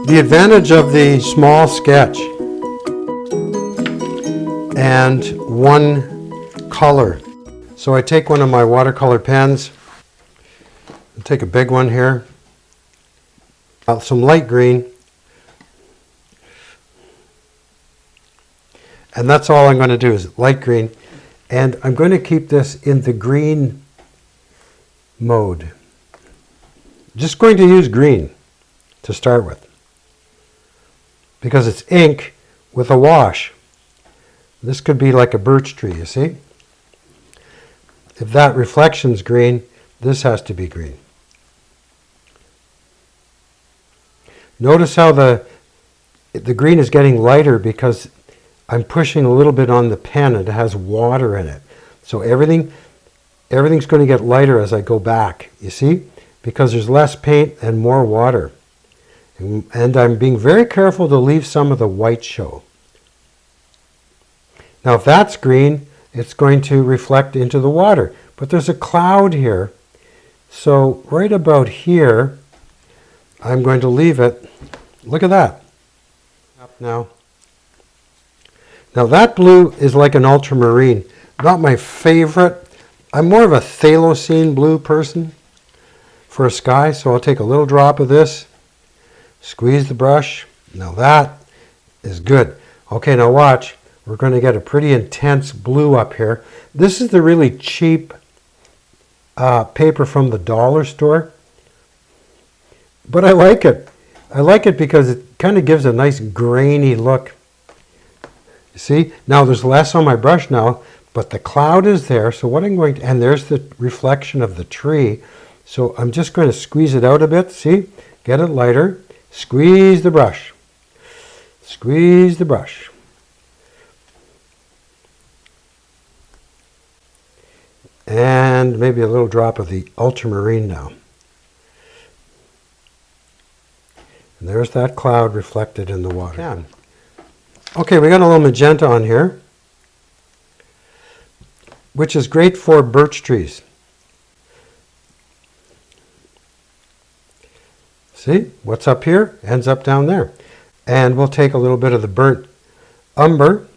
The advantage of the small sketch and one color. So I take one of my watercolor pens, I'll take a big one here, some light green, and that's all I'm going to do is light green, and I'm going to keep this in the green mode. Just going to use green to start with because it's ink with a wash. This could be like a birch tree, you see? If that reflection's green, this has to be green. Notice how the green is getting lighter because I'm pushing a little bit on the pen and it has water in it. So everything's going to get lighter as I go back, you see? Because there's less paint and more water. And I'm being very careful to leave some of the white show. Now if that's green, it's going to reflect into the water. But there's a cloud here. So right about here, I'm going to leave it. Look at that. Up now. Now that blue is like an ultramarine. Not my favorite. I'm more of a thalocene blue person for a sky. So I'll take a little drop of this. Squeeze the brush. Now that is good. Okay, now watch. We're going to get a pretty intense blue up here. This is the really cheap paper from the dollar store. But I like it. I like it because it kind of gives a nice grainy look. You see? Now there's less on my brush now, but the cloud is there. So what I'm going to, and there's the reflection of the tree. So I'm just going to squeeze it out a bit. See? Get it lighter. Squeeze the brush. Squeeze the brush. And maybe a little drop of the ultramarine now. And there's that cloud reflected in the water. Okay, we got a little magenta on here, which is great for birch trees. See, what's up here ends up down there. And we'll take a little bit of the burnt umber,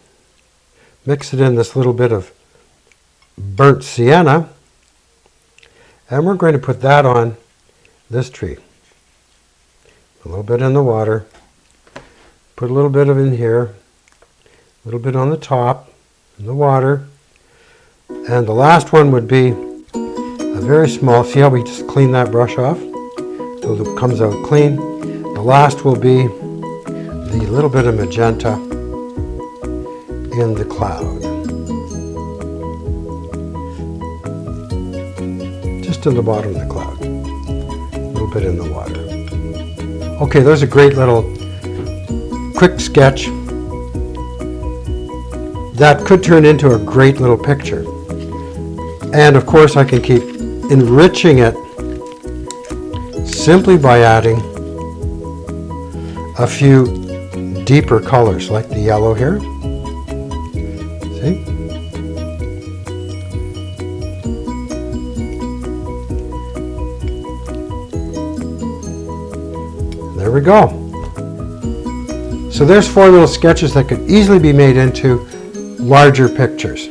mix it in this little bit of burnt sienna, and we're going to put that on this tree. A little bit in the water, put a little bit of in here, a little bit on the top, in the water, and the last one would be a very small, see how we just clean that brush off so it comes out clean. The last will be the little bit of magenta in the cloud. Just in the bottom of the cloud. A little bit in the water. Okay, there's a great little quick sketch that could turn into a great little picture. And of course I can keep enriching it simply by adding a few deeper colors like the yellow here. See? There we go. So there's 4 little sketches that could easily be made into larger pictures.